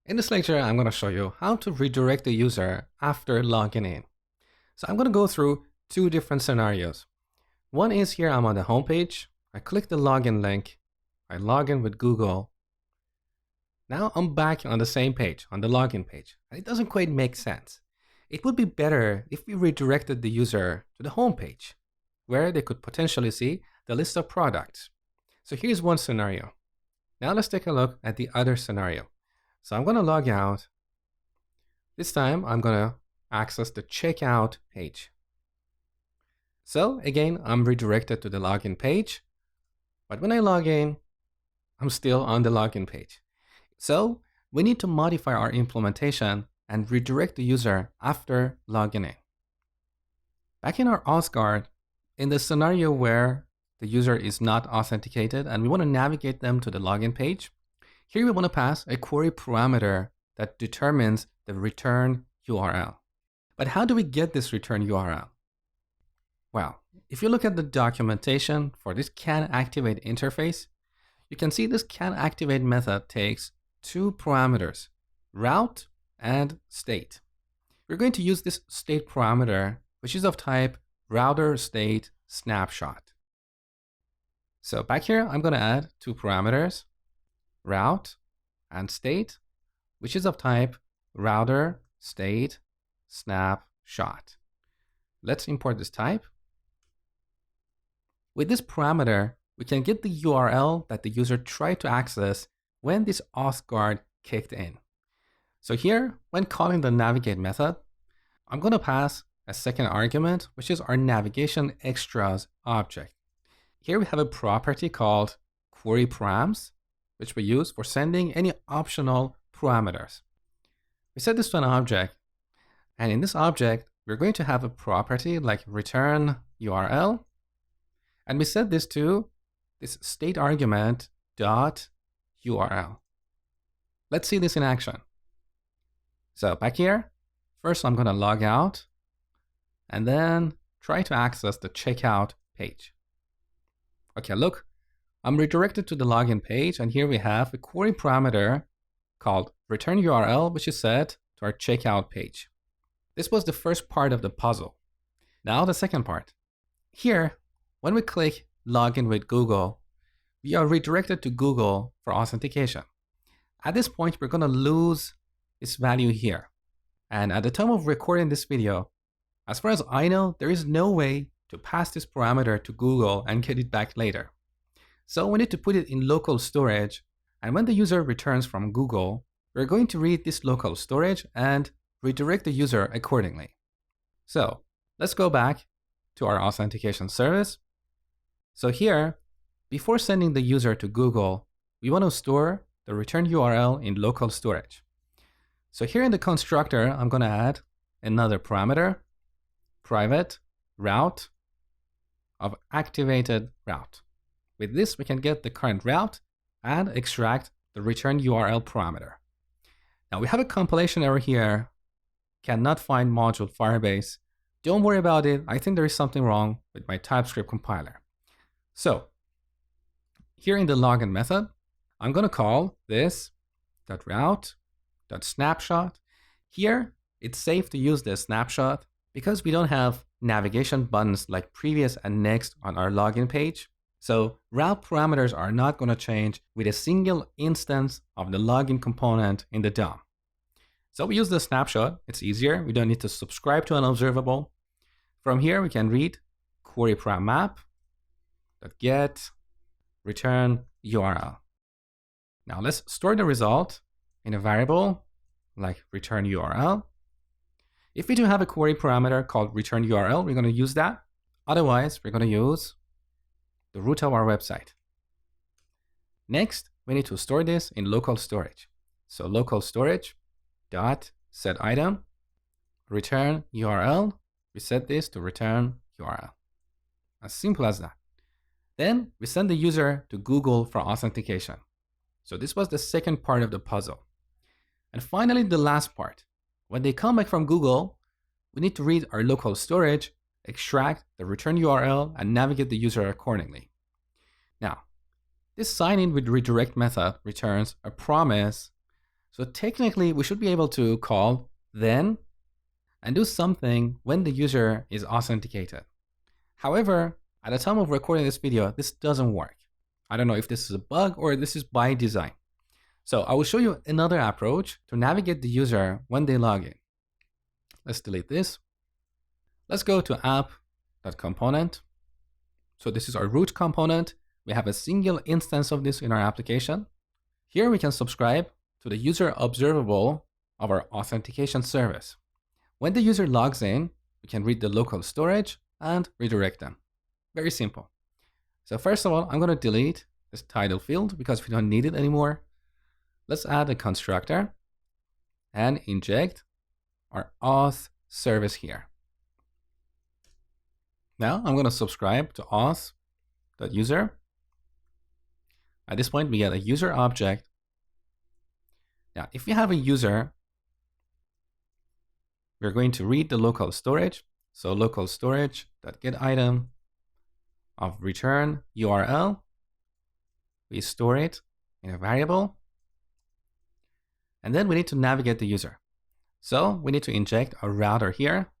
In this lecture, I'm going to show you how to redirect the user after logging in. So I'm going to go through two different scenarios. One is here I'm on the home page. I click the login link. I log in with Google. Now I'm back on the same page, on the login page. And it doesn't quite make sense. It would be better if we redirected the user to the home page, where they could potentially see the list of products. So here's one scenario. Now let's take a look at the other scenario. So I'm going to log out. This time I'm going to access the checkout page. So again, I'm redirected to the login page. But when I log in, I'm still on the login page. So we need to modify our implementation and redirect the user after logging in. Back in our auth guard, in the scenario where the user is not authenticated and we want to navigate them to the login page, here we want to pass a query parameter that determines the return URL. But how do we get this return URL? Well, if you look at the documentation for this canActivate interface, you can see this canActivate method takes two parameters, route and state. We're going to use this state parameter, which is of type router state snapshot. So back here, I'm going to add two parameters, route and state, which is of type router state snapshot. Let's import this type. With this parameter, we can get the URL that the user tried to access when this auth guard kicked in. So here, when calling the navigate method, I'm going to pass a second argument, which is our navigation extras object. Here we have a property called query params, which we use for sending any optional parameters. We set this to an object, and in this object, we're going to have a property like return URL, and we set this to this state argument dot URL. Let's see this in action. So back here, first I'm going to log out and then try to access the checkout page. Okay, look, I'm redirected to the login page, and here we have a query parameter called return URL, which is set to our checkout page. This was the first part of the puzzle. Now the second part. Here, when we click login with Google, we are redirected to Google for authentication. At this point, we're going to lose this value here. And at the time of recording this video, as far as I know, there is no way to pass this parameter to Google and get it back later. So we need to put it in local storage. And when the user returns from Google, we're going to read this local storage and redirect the user accordingly. So let's go back to our authentication service. So here, before sending the user to Google, we want to store the return URL in local storage. So here in the constructor, I'm going to add another parameter, private route of activated route. With this, we can get the current route and extract the return URL parameter. Now we have a compilation error here, cannot find module Firebase. Don't worry about it. I think there is something wrong with my TypeScript compiler. So here in the login method, I'm going to call this .route.snapshot. Here, it's safe to use this snapshot because we don't have navigation buttons like previous and next on our login page. So route parameters are not going to change with a single instance of the login component in the DOM. So we use the snapshot. It's easier. We don't need to subscribe to an observable. From here, we can read query param map.get return URL. Now let's store the result in a variable like return URL. If we do have a query parameter called return URL, we're going to use that. Otherwise, we're going to use the root of our website. Next, we need to store this in local storage. So local storage dot set item return URL. We set this to return URL. As simple as that. Then we send the user to Google for authentication. So this was the second part of the puzzle. And finally, the last part. When they come back from Google, we need to read our local storage, extract the return URL, and navigate the user accordingly. Now, this sign in with redirect method returns a promise So technically, we should be able to call then and do something when the user is authenticated. However, at the time of recording this video, this doesn't work. I don't know if this is a bug or this is by design. So I will show you another approach to navigate the user when they log in. Let's delete this. Let's go to app.component. So this is our root component. We have a single instance of this in our application. Here we can subscribe to the user observable of our authentication service. When the user logs in, we can read the local storage and redirect them. Very simple. So first of all, I'm going to delete this title field because we don't need it anymore. Let's add a constructor and inject our auth service here. Now I'm going to subscribe to auth.user. At this point, we get a user object. Now, if we have a user, we're going to read the local storage. So local storage.get item of return URL. We store it in a variable. And then we need to navigate the user. So we need to inject a router here.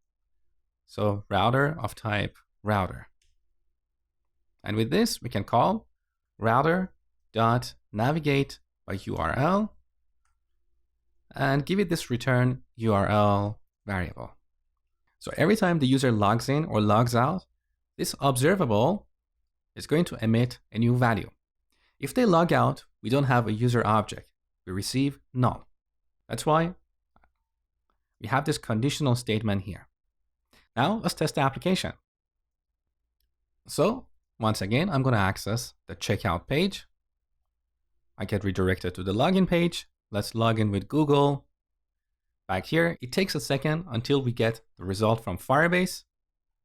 So router of type router. And with this, we can call router.navigate by URL and give it this return URL variable. So every time the user logs in or logs out, this observable is going to emit a new value. If they log out, we don't have a user object. We receive null. That's why we have this conditional statement here. Now let's test the application. So once again, I'm going to access the checkout page. I get redirected to the login page. Let's log in with Google. Back here, it takes a second until we get the result from Firebase.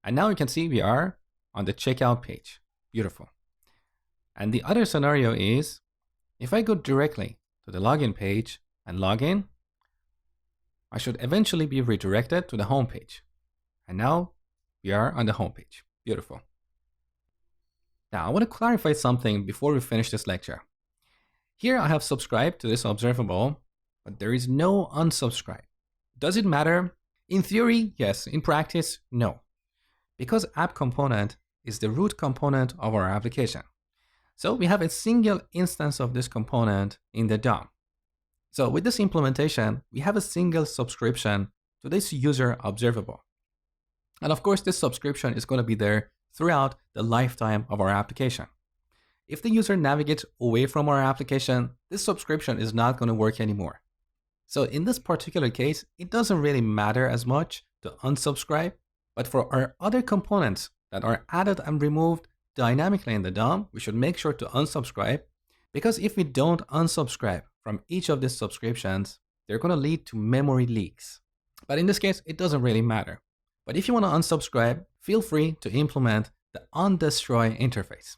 And now you can see we are on the checkout page. Beautiful. And the other scenario is, if I go directly to the login page and log in, I should eventually be redirected to the home page. And now we are on the home page. Beautiful. Now I want to clarify something before we finish this lecture. Here I have subscribed to this observable, but there is no unsubscribe. Does it matter? In theory, yes. In practice, no. Because app component is the root component of our application. So we have a single instance of this component in the DOM. So with this implementation, we have a single subscription to this user observable. And of course, this subscription is going to be there throughout the lifetime of our application. If the user navigates away from our application, this subscription is not going to work anymore. So in this particular case, it doesn't really matter as much to unsubscribe, but for our other components that are added and removed dynamically in the DOM, we should make sure to unsubscribe, because if we don't unsubscribe from each of these subscriptions, they're going to lead to memory leaks. But in this case, it doesn't really matter. But if you want to unsubscribe, feel free to implement the undestroy interface.